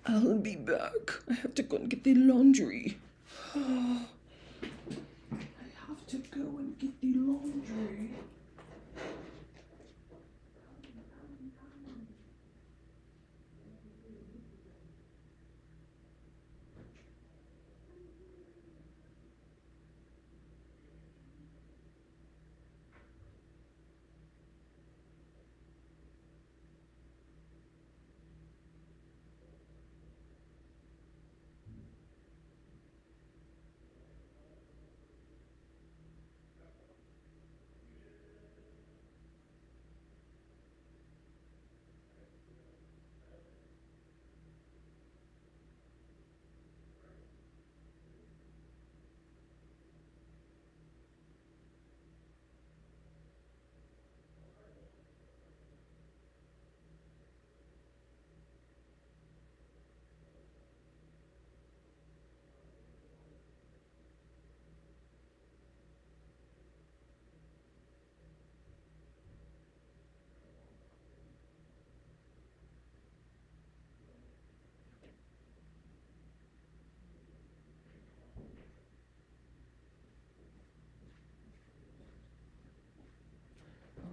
I'll be back. I have to go and get the laundry. I have to go and get the laundry.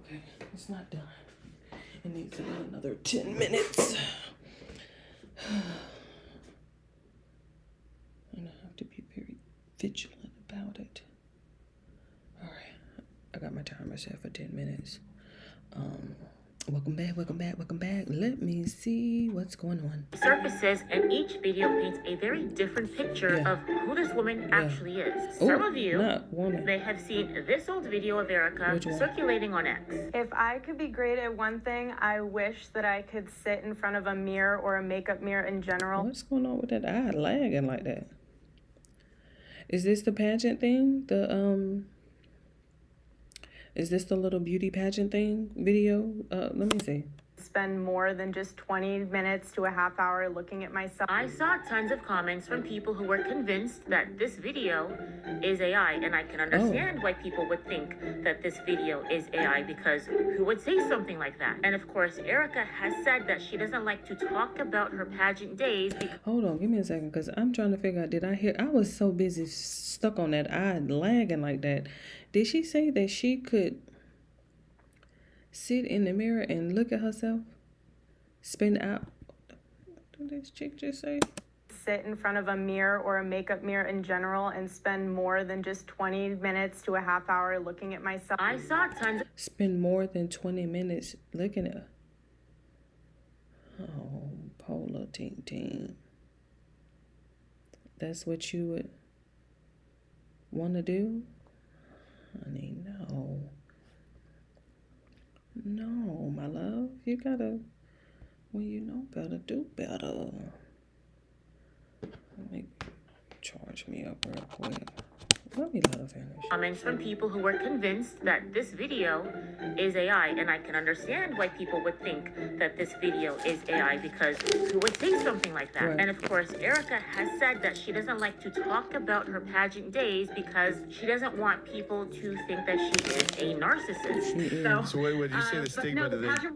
Okay, it's not done. It needs about another 10 minutes. And I have to be very vigilant about it. All right, I got my timer set for 10 minutes. Welcome back. Let me see what's going on. Surfaces, and each video paints a very different picture of who this woman actually is. Some of you may have seen this old video of Erica circulating on X. If I could be great at one thing, I wish that I could sit in front of a mirror or a makeup mirror in general. What's going on with that eye lagging like that? Is this the pageant thing? Is this the little beauty pageant thing video? Let me see. Spend more than just 20 minutes to a half hour looking at myself. I saw tons of comments from people who were convinced that this video is AI, and I can understand why people would think that this video is AI, because who would say something like that? And of course, Erica has said that she doesn't like to talk about her pageant days. Hold on, give me a second, because I'm trying to figure out, did I hear? I was so busy stuck on that eye lagging like that. Did she say that she could sit in the mirror and look at herself? Spin out. What did this chick just say? Sit in front of a mirror or a makeup mirror in general and spend more than just 20 minutes to a half hour looking at myself. I saw tons of... Spend more than 20 minutes looking at her. Oh, Pola Ting Ting. That's what you would want to do? Honey, no. No, my love. You gotta, when you know better, do better. Let me charge me up real quick. Let me let her finish. Comments from people who were convinced that this video is AI, and I can understand why people would think that this video is AI, because who would say something like that? Right. And of course, Erica has said that she doesn't like to talk about her pageant days because she doesn't want people to think that she is a narcissist. So wait, you say the stigma?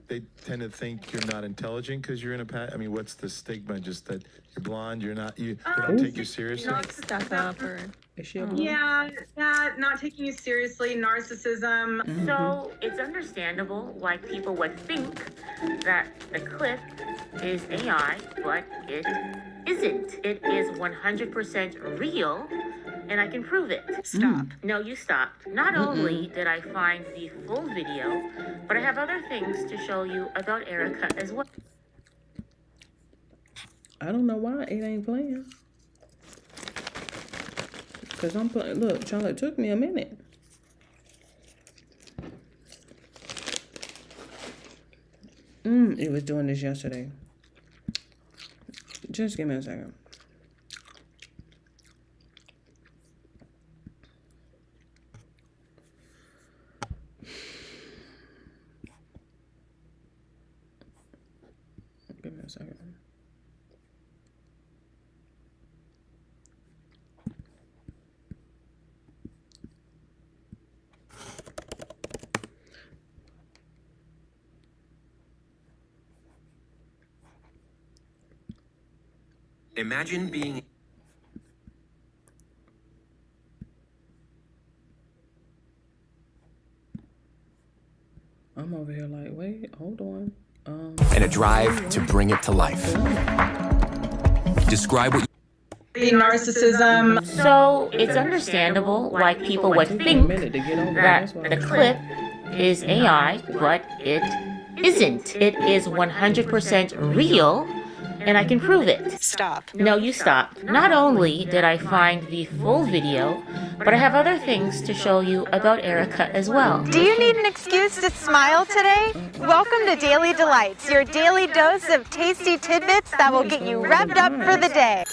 They tend to think you're not intelligent because you're in a pageant? I mean, what's the stigma? Just that you're blonde, you're not, they don't take you seriously? Not stuck up or... Is she a blonde? Yeah, not taking you seriously, narcissism. So it's understandable why people would think that the clip is AI, but it isn't. It is 100% real, and I can prove it. Stop. No, you stopped. Not only did I find the full video, but I have other things to show you about Erica as well. I don't know why it ain't playing. Because I'm playing. Look, Charlotte, took me a minute. It was doing this yesterday. Just give me a second. Give me a second. Imagine being I'm over here like, wait, hold on. and a drive to bring it to life. Describe what Narcissism. So it's understandable why people would think that the clip is AI, but it isn't. It is 100% real, and I can prove it. Stop. No, you stop. Not only did I find the full video, but I have other things to show you about Erica as well. Do you need an excuse to smile today? Welcome to Daily Delights, your daily dose of tasty tidbits that will get you revved up for the day.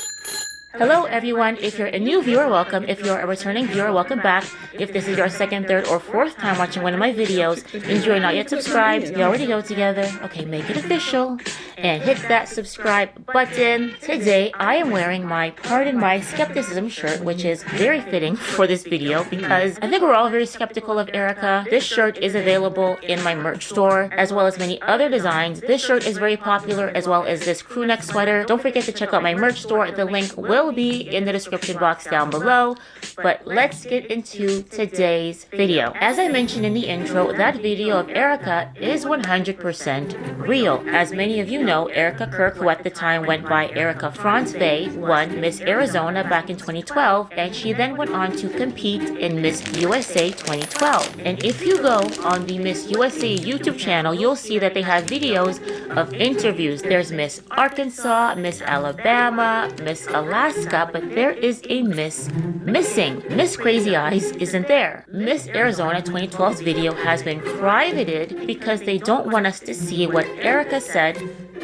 Hello everyone, if you're a new viewer, welcome. If you're a returning viewer, welcome back. If this is your second, third, or fourth time watching one of my videos and you're not yet subscribed, we already go together. Okay, make it official and hit that subscribe button. Today, I am wearing my Pardon My Skepticism shirt, which is very fitting for this video because I think we're all very skeptical of Erica. This shirt is available in my merch store as well as many other designs. This shirt is very popular as well as this crew neck sweater. Don't forget to check out my merch store. The link will be in the description box down below. But let's get into today's video. As I mentioned in the intro, that video of Erica is 100% real. As many of you know, Erica Kirk, who at the time went by Erica Franzwey, won Miss Arizona back in 2012, and she then went on to compete in Miss USA 2012. And if you go on the Miss USA YouTube channel, you'll see that they have videos of interviews. There's Miss Arkansas, Miss Alabama, Miss Alaska, but there is a Miss missing. Miss Crazy Eyes isn't there. Miss Arizona 2012's video has been privated because they don't want us to see what Erica said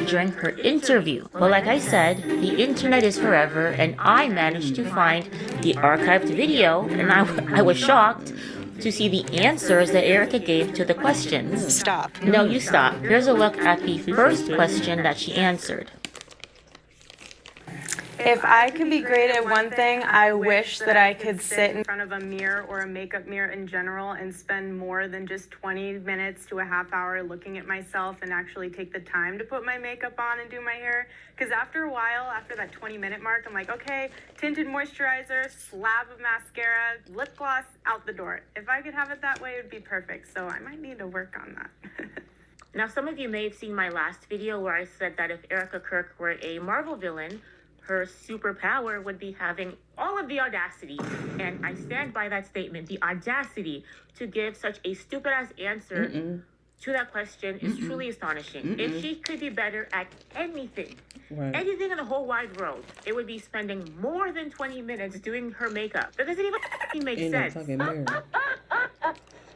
during her interview. But like I said, the internet is forever, and I managed to find the archived video, and I was shocked to see the answers that Erica gave to the questions. Stop. No, you stop. Here's a look at the first question that she answered. If I could be great at one thing, I wish that I could sit in front of a mirror or a makeup mirror in general and spend more than just 20 minutes to a half hour looking at myself and actually take the time to put my makeup on and do my hair. Because after a while, after that 20-minute mark, I'm like, okay, tinted moisturizer, slab of mascara, lip gloss, out the door. If I could have it that way, it would be perfect. So I might need to work on that. Now, some of you may have seen my last video where I said that if Erica Kirk were a Marvel villain, her superpower would be having all of the audacity, and I stand by that statement, the audacity to give such a stupid-ass answer to that question is truly astonishing. If she could be better at anything, anything in the whole wide world, it would be spending more than 20 minutes doing her makeup. That doesn't even make sense.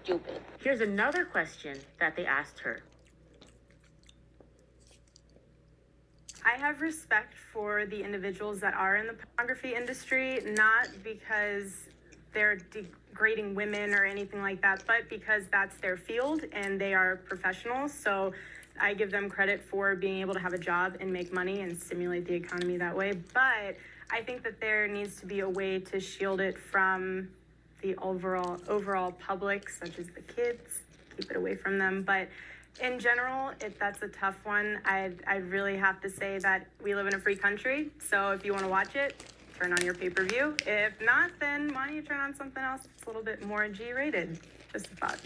Stupid. Here's another question that they asked her. I have respect for the individuals that are in the pornography industry, not because they're degrading women or anything like that, but because that's their field and they are professionals. So I give them credit for being able to have a job and make money and stimulate the economy that way. But I think that there needs to be a way to shield it from the overall public, such as the kids, keep it away from them. But in general, that's a tough one. I really have to say that we live in a free country. So if you want to watch it, turn on your pay-per-view. If not, then why don't you turn on something else that's a little bit more G-rated? Just a thought.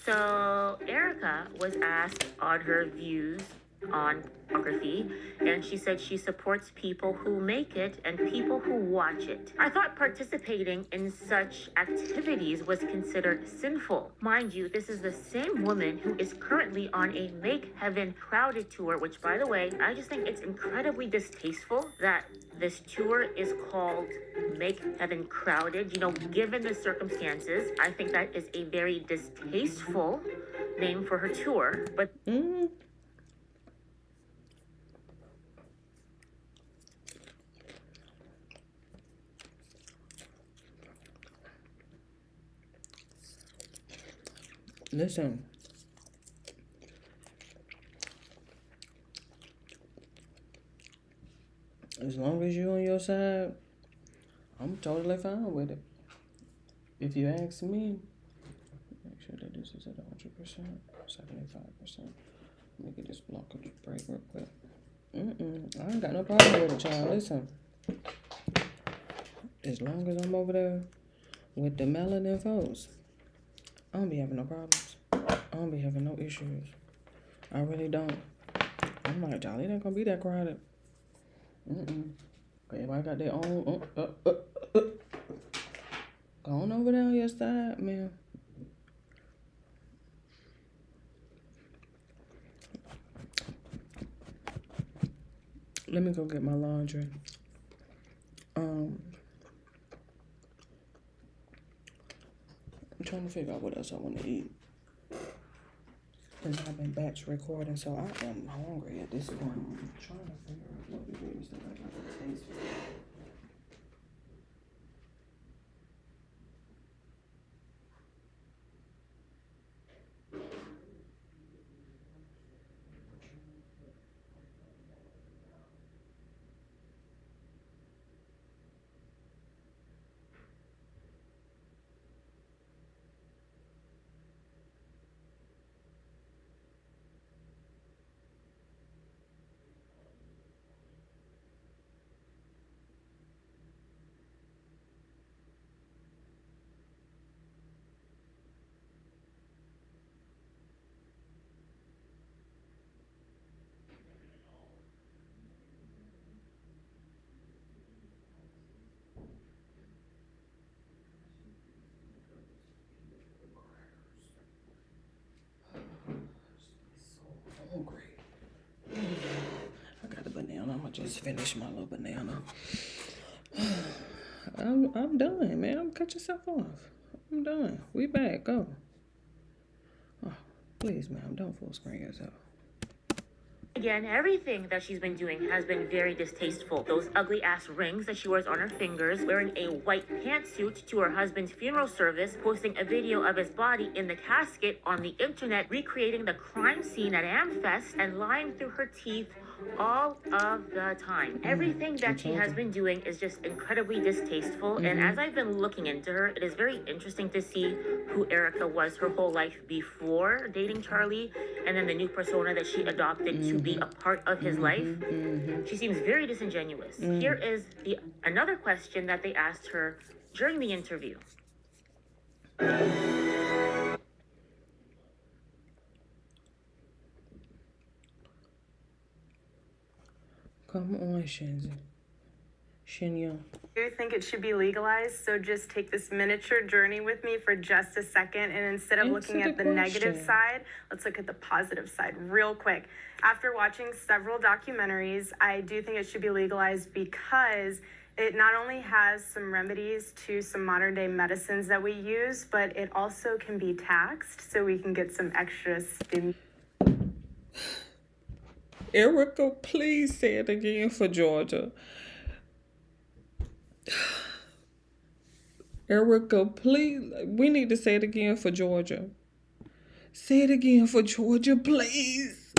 So Erica was asked on her views on pornography, and she said she supports people who make it and people who watch it. I thought participating in such activities was considered sinful. Mind you, this is the same woman who is currently on a Make Heaven Crowded tour, which, by the way, I just think it's incredibly distasteful that this tour is called Make Heaven Crowded. You know, given the circumstances, I think that is a very distasteful name for her tour. But listen, as long as you on your side, I'm totally fine with it. If you ask me, make sure that this is at 100%, 75%. Let me get this block of the break real quick. I ain't got no problem with it, child. Listen, as long as I'm over there with the melanin folks, I don't be having no problems. I don't be having no issues. I really don't. I'm like, y'all, it ain't gonna be that crowded. Everybody got their own. Go on over there on your side, man. Let me go get my laundry. I'm trying to figure out what else I want to eat. Because I've been batch recording, so I am hungry at this point. I'm trying to figure out what it is that I got to taste. I got a banana. I'm gonna just finish my little banana. I'm done, man. Cut yourself off. I'm done. We back. Go. Oh, please, ma'am, don't full screen yourself. Again, everything that she's been doing has been very distasteful. Those ugly ass rings that she wears on her fingers, wearing a white pantsuit to her husband's funeral service, posting a video of his body in the casket on the internet, recreating the crime scene at AmFest, and lying through her teeth all of the time. Everything that she has been doing is just incredibly distasteful. And as I've been looking into her, it is very interesting to see who Erica was her whole life before dating Charlie, and then the new persona that she adopted to be a part of his life. She seems very disingenuous. Here is another question that they asked her during the interview. Come on, Shinya. I think it should be legalized, so just take this miniature journey with me for just a second, and instead of looking at the negative side, let's look at the positive side real quick. After watching several documentaries, I do think it should be legalized because it not only has some remedies to some modern day medicines that we use, but it also can be taxed, so we can get some extra stimulus. Erica, please say it again for Georgia. Erica, please. We need to say it again for Georgia. Say it again for Georgia, please.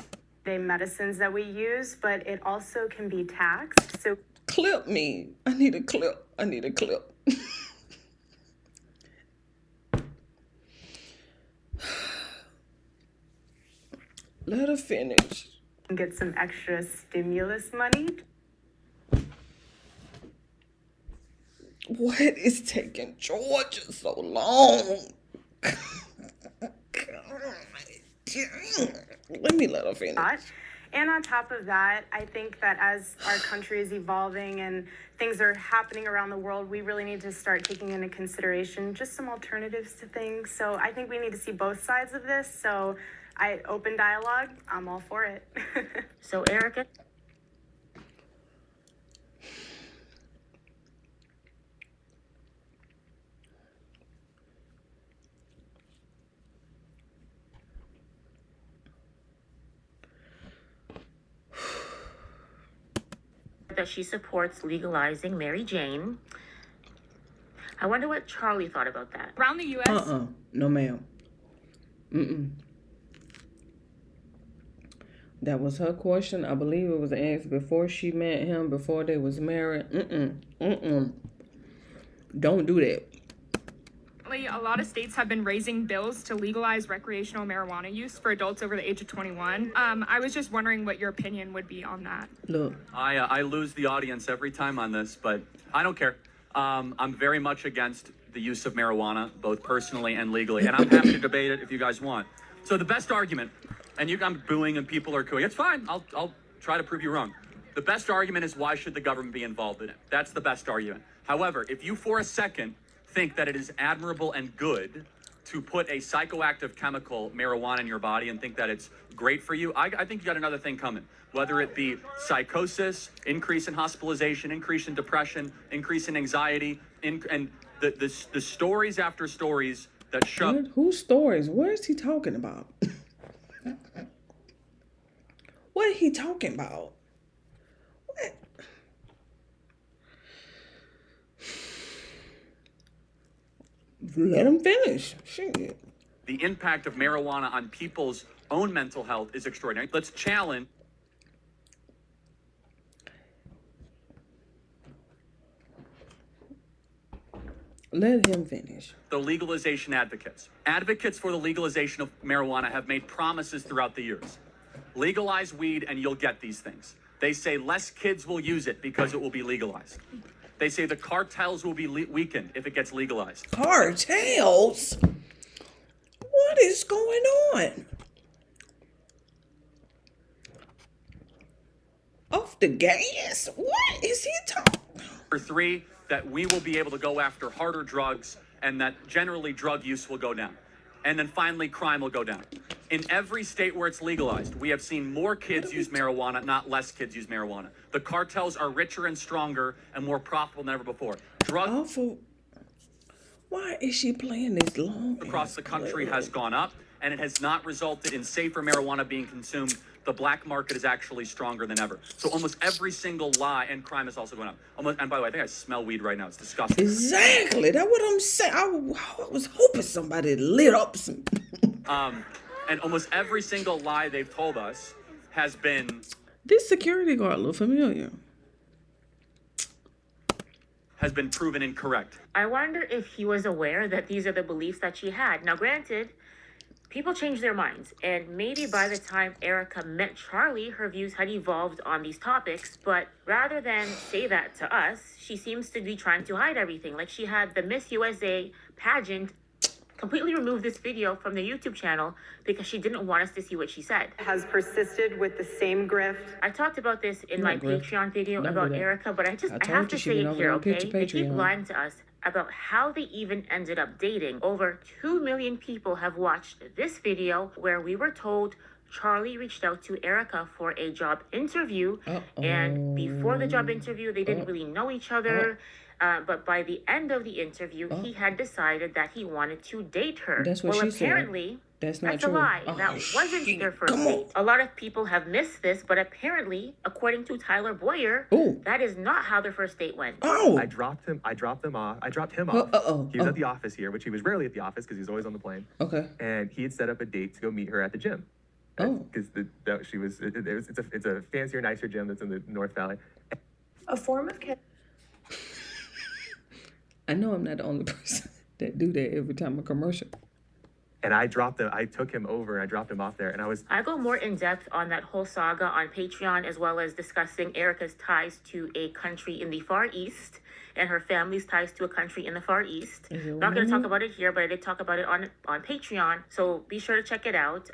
Medicines that we use, but it also can be taxed. So clip me. I need a clip. Let her finish. Get some extra stimulus money. What is taking Georgia so long? Let me let her finish. And on top of that, I think that as our country is evolving and things are happening around the world, we really need to start taking into consideration just some alternatives to things. So I think we need to see both sides of this. So open dialogue, I'm all for it. So Erica. That she supports legalizing Mary Jane. I wonder what Charlie thought about that. Around the U.S. No, ma'am. That was her question. I believe it was asked before she met him, before they was married. Don't do that. recently, a lot of states have been raising bills to legalize recreational marijuana use for adults over the age of 21. I was just wondering what your opinion would be on that. Look, I lose the audience every time on this, but I don't care. I'm very much against the use of marijuana, both personally and legally, and I'm happy to debate it if you guys want. So the best argument, and I'm booing and people are cooing, it's fine, I'll try to prove you wrong. The best argument is, why should the government be involved in it? That's the best argument. However, if you for a second think that it is admirable and good to put a psychoactive chemical, marijuana, in your body and think that it's great for you, I think you got another thing coming. Whether it be psychosis, increase in hospitalization, increase in depression, increase in anxiety, and the stories after stories that show. whose stories? What is he talking about? What is he talking about? What? Let him finish. Shit. The impact of marijuana on people's own mental health is extraordinary. Let's challenge. Let him finish. The legalization advocates. Advocates for the legalization of marijuana have made promises throughout the years. Legalize weed and you'll get these things. They say less kids will use it because it will be legalized. They say the cartels will be weakened if it gets legalized. Cartels? What is going on? Off the gas? What is he talking? Number 3, that we will be able to go after harder drugs and that generally drug use will go down. And then finally, crime will go down. In every state where it's legalized, we have seen more kids use marijuana, not less kids use marijuana. The cartels are richer and stronger and more profitable than ever before. Awful. Why is she playing this long? Across the country has gone up, and it has not resulted in safer marijuana being consumed. The black market is actually stronger than ever. So almost every single lie, and crime is also going up. And by the way, I think I smell weed right now. It's disgusting. Exactly. That's what I'm saying. I was hoping somebody lit up some. And almost every single lie they've told us has been. This security guard look familiar. Has been proven incorrect. I wonder if he was aware that these are the beliefs that she had. Now, granted, people change their minds, and maybe by the time Erica met Charlie, her views had evolved on these topics, but rather than say that to us, she seems to be trying to hide everything. Like, she had the Miss USA pageant completely remove this video from the YouTube channel because she didn't want us to see what she said. Has persisted with the same grift. I talked about this in my Patreon video about Erica, but I have to say it here, okay? They keep lying to us about how they even ended up dating. Over 2 million people have watched this video where we were told Charlie reached out to Erica for a job interview, and before the job interview, they didn't really know each other. But by the end of the interview, he had decided that he wanted to date her. That's what she apparently, said. That's not that's true. a lie. That wasn't their first date. A lot of people have missed this, but apparently, according to Tyler Boyer, that is not how their first date went. I dropped him off. He was at the office here, which he was rarely at the office because he was always on the plane. Okay. And he had set up a date to go meet her at the gym. Because it's a fancier, nicer gym that's in the North Valley. A form of I know I'm not the only person that do that every time a commercial. And I took him over, I dropped him off there, and I go more in depth on that whole saga on Patreon, as well as discussing Erica's ties to a country in the Far East and her family's ties to a country in the Far East. I'm not going to talk about it here, but I did talk about it on Patreon, so be sure to check it out.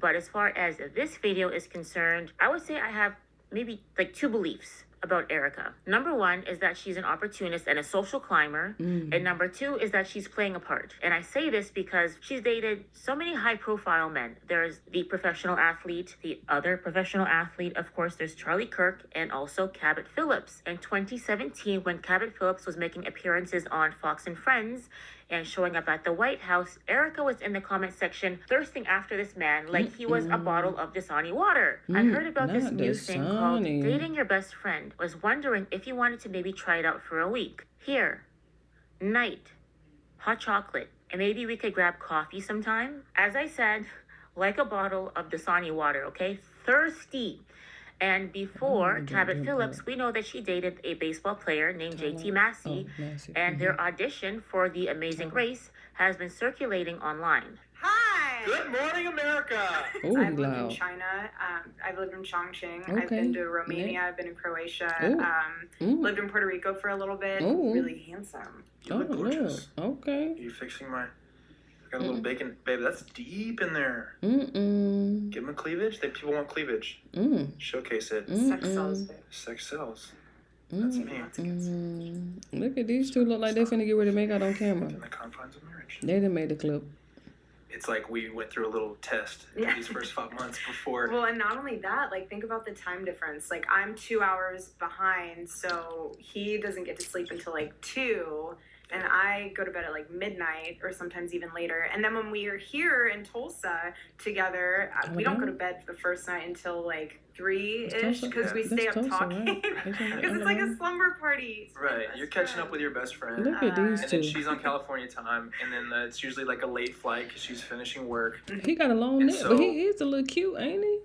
But as far as this video is concerned, I would say I have maybe like 2 beliefs about Erica. Number 1 is that she's an opportunist and a social climber. And number 2 is that she's playing a part. And I say this because she's dated so many high profile men. There's the professional athlete, the other professional athlete, of course, there's Charlie Kirk, and also Cabot Phillips. In 2017, when Cabot Phillips was making appearances on Fox and Friends and showing up at the White House, Erica was in the comment section thirsting after this man like he was a bottle of Dasani water. I heard about this new thing called dating your best friend. Was wondering if you wanted to maybe try it out for a week. Here, night, hot chocolate, and maybe we could grab coffee sometime. As I said, like a bottle of Dasani water, okay? Thirsty. And before Cabot Phillips, we know that she dated a baseball player named JT Massey, and their audition for The Amazing Race has been circulating online. Hi. Good morning, America. Oh, I've lived in loud. China. I've lived in Chongqing. Okay. I've been to Romania. I've been in Croatia. Ooh. Lived in Puerto Rico for a little bit. Ooh. Really handsome. You look gorgeous. Okay. Are you fixing my... I got a little bacon. Babe, that's deep in there. Mm-mm. Give them a cleavage. People want cleavage. Showcase it. Sex sells. babe. Sex sells. That's me. Look at these two. Look like they're finna get ready to make out on camera. In the confines of marriage. They done made the clip. It's like we went through a little test these first 5 months before. Well, and not only that, like, think about the time difference. Like, I'm 2 hours behind, so he doesn't get to sleep until like 2. And I go to bed at like midnight or sometimes even later. And then when we are here in Tulsa together, we don't go to bed the first night until like 3-ish because we stay up talking. Because it's like a slumber party. Right, you're catching up with your best friend. Look at these And two. then she's on California time, and then it's usually like a late flight because she's finishing work. He got a long And neck, so- but he is a little cute, ain't he?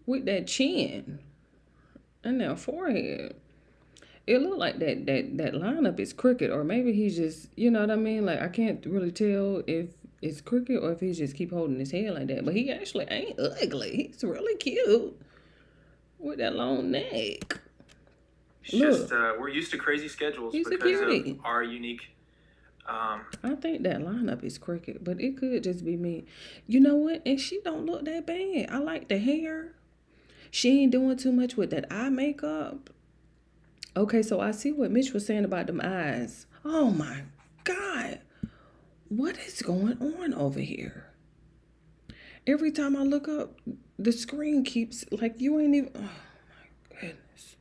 With that chin and that forehead. It looked like that lineup is crooked, or maybe he's just, you know what I mean? Like, I can't really tell if it's crooked or if he just keep holding his head like that. But he actually ain't ugly. He's really cute with that long neck. It's Look. just, we're used to crazy schedules He's a because cutie. of our unique... I think that lineup is crooked, but it could just be me. You know what? And she don't look that bad. I like the hair. She ain't doing too much with that eye makeup. Okay, so I see what Mitch was saying about them eyes. Oh my God. What is going on over here? Every time I look up, the screen keeps, like, you ain't even, oh my goodness.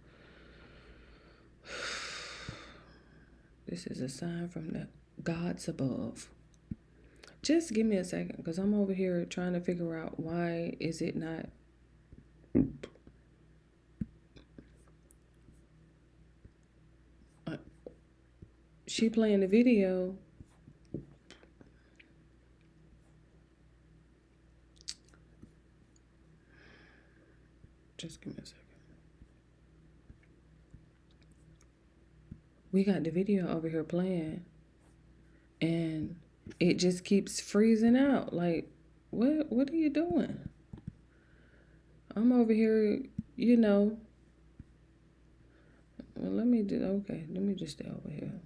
This is a sign from the gods above. Just give me a second, because I'm over here trying to figure out why is it not. She playing the video. Just give me a second. We got the video over here playing, and it just keeps freezing out. Like, what are you doing? I'm over here, you know. Well, let me just stay over here.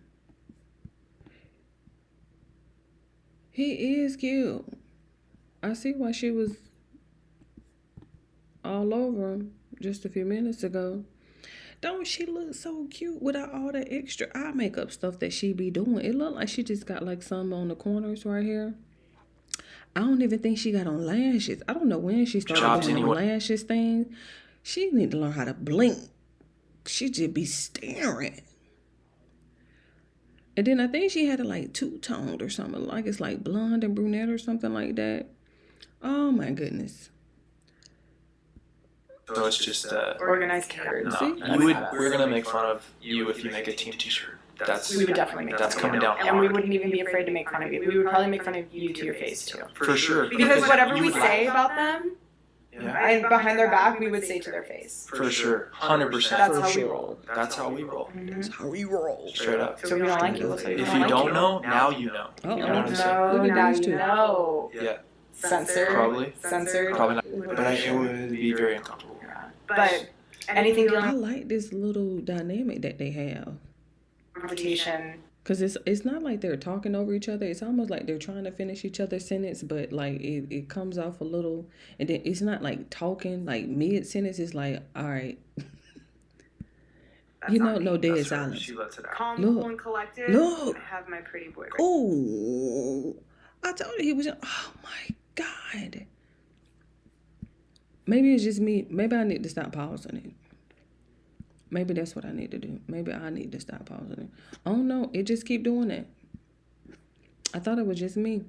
He is cute. I see why she was all over him just a few minutes ago. Don't she look so cute without all that extra eye makeup stuff that she be doing? It look like she just got like some on the corners right here. I don't even think she got on lashes. I don't know when she started doing the lashes thing. She need to learn how to blink. She just be staring. And then I think she had it like two-toned or something. Like it's like blonde and brunette or something like that. Oh my goodness. So it's just Organized chaos. we're gonna make fun of you if you make a team t-shirt. We would definitely make That's coming down And we wouldn't even be afraid to make fun of you. We would probably make fun of you to your face too. For sure. Because whatever you we would say about them, Yeah. and behind their back, we would say to their face. For sure. 100%. That's how we roll. That's how we roll. That's how we roll. Straight up. So if you don't like you, we'll say If you don't know, now you know. Oh, You know what I'm saying? know, Look at now these you two. know. Yeah. Censored. Probably. Censored. Probably not. But it would be very uncomfortable. But anything I dealing with like this little dynamic that they have. confrontation. Because it's not like they're talking over each other. It's almost like they're trying to finish each other's sentence, but like it comes off a little, and then it's not like talking, like mid-sentence. It's like, all right. You know, no dead That's her. silence. She lets it out. Calm, Look. cool, and collected. Look. I have my pretty boy. Oh, I told you he was. Oh my God. Maybe it's just me. Maybe I need to stop pausing it. Maybe that's what I need to do. Maybe I need to stop pausing it. I don't know. It just keep doing that. I thought it was just me.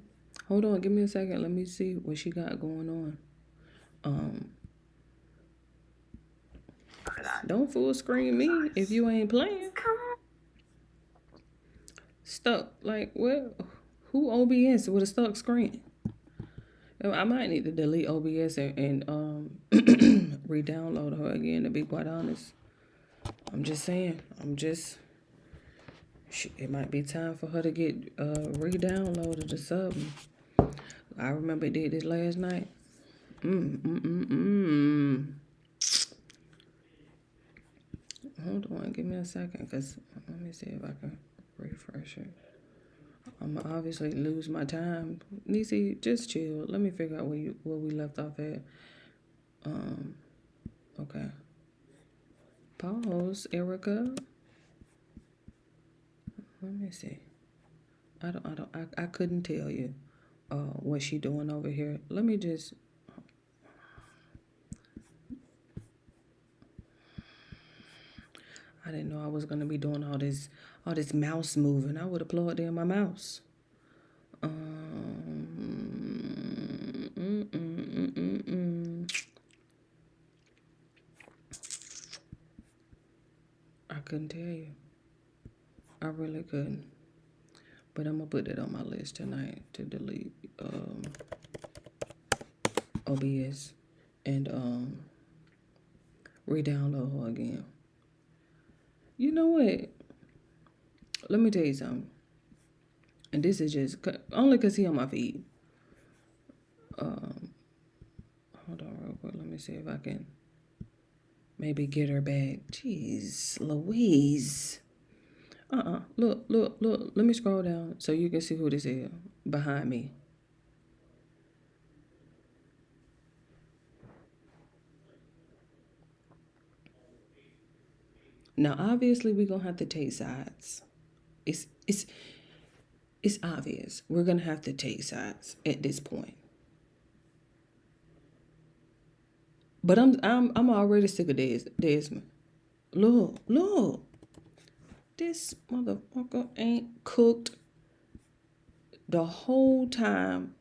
Hold on. Give me a second. Let me see what she got going on. Don't full screen me if you ain't playing. Stuck. Like, what? Who OBS with a stuck screen? I might need to delete OBS and re-download her again, to be quite honest. I'm just saying. it might be time for her to get re-downloaded or something. I remember it did this last night. Hold on, give me a second, because let me see if I can refresh it. I'm gonna obviously lose my time. Nisi, just chill. Let me figure out where we left off at. Okay. Pause, Erica. Let me see. I couldn't tell you what she doing over here. Let me just. I didn't know I was gonna be doing all this mouse moving. I would have plugged in my mouse. I couldn't tell you. I really couldn't. But I'm gonna put that on my list tonight to delete OBS and re-download her again. You know what? Let me tell you something. And this is just only because he on my feed. Hold on real quick. Let me see if I can maybe get her back. Jeez, Louise. Look. Let me scroll down so you can see who this is behind me. Now, obviously, we're going to have to take sides. It's obvious. We're going to have to take sides at this point. But I'm already sick of Desmond. Look. This motherfucker ain't cooked the whole time.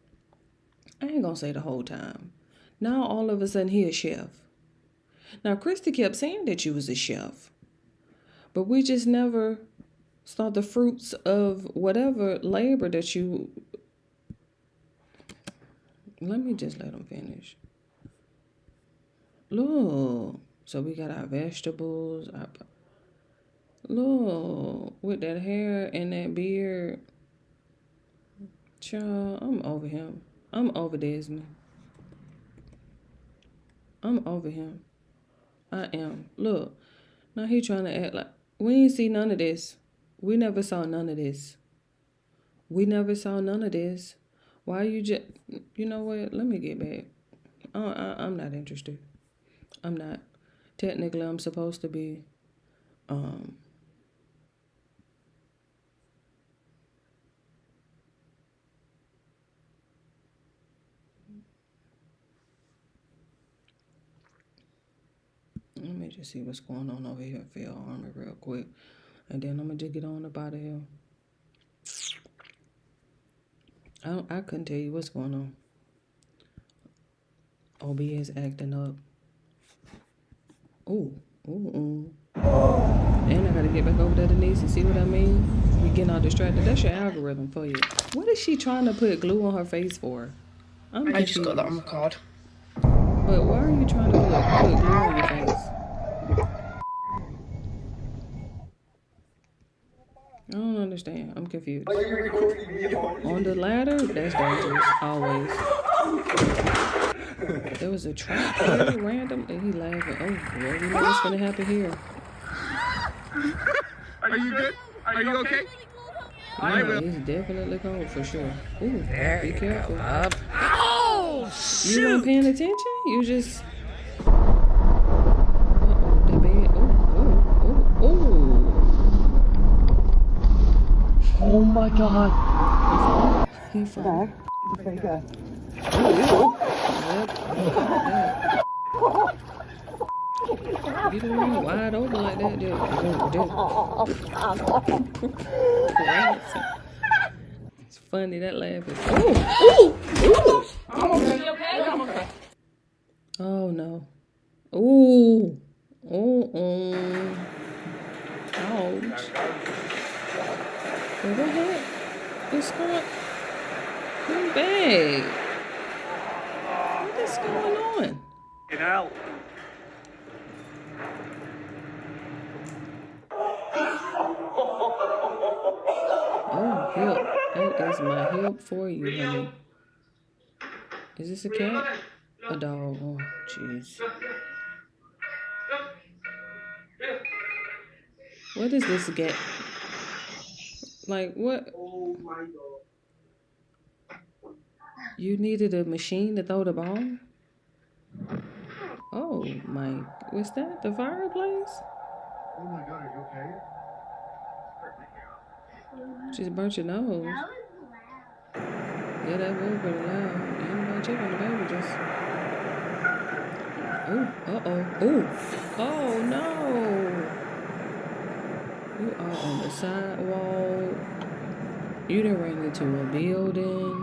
I ain't going to say the whole time. Now, all of a sudden, he a chef. Now, Christy kept saying that you was a chef. But we just never saw the fruits of whatever labor that you... Let me just let them finish. Look. So we got our vegetables. Look. With that hair and that beard. Child, I'm over him. I'm over Desmond. I'm over him. I am. Look. Now he trying to act like... We ain't see none of this. We never saw none of this. Why you just... You know what? Let me get back. I'm not interested. I'm not. Technically, I'm supposed to be... Let me just see what's going on over here at Fair Army real quick. And then I'm going to just get on up out of here. I couldn't tell you what's going on. OBS acting up. Ooh. And I got to get back over there to Denise and see what I mean. We getting all distracted. That's your algorithm for you. What is she trying to put glue on her face for? I just got that on record. But why are you trying to put glue on your face? I don't understand. I'm confused. Are you recording me on the ladder? That's dangerous. Always. There was a trap very random and he laughing. Oh, well, we know what's gonna happen here. Are you good? Are you okay? Yeah, he's definitely cold for sure. Ooh, there be careful. Go, oh, shoot! You weren't paying attention? You just... That bed. Oh my God. He fine. Okay, good. You don't want wide open like that, dude. It's funny, that laugh is... I'm okay. Oh, no. Ooh. Ouch. What the heck? It's going... Come back. What is going on? Get out. sacrifice my help for you, honey. Is this a cat? A dog? Oh, jeez. What is this get? Like, what? Oh my god. You needed a machine to throw the ball? Oh my, was that the fireplace? Oh my god, are you okay? Just burnt your nose. Yeah, that was pretty loud. Anybody check on the beverages? Oh, uh-oh. Oh, oh no. You are on the sidewalk. You done ran into a building.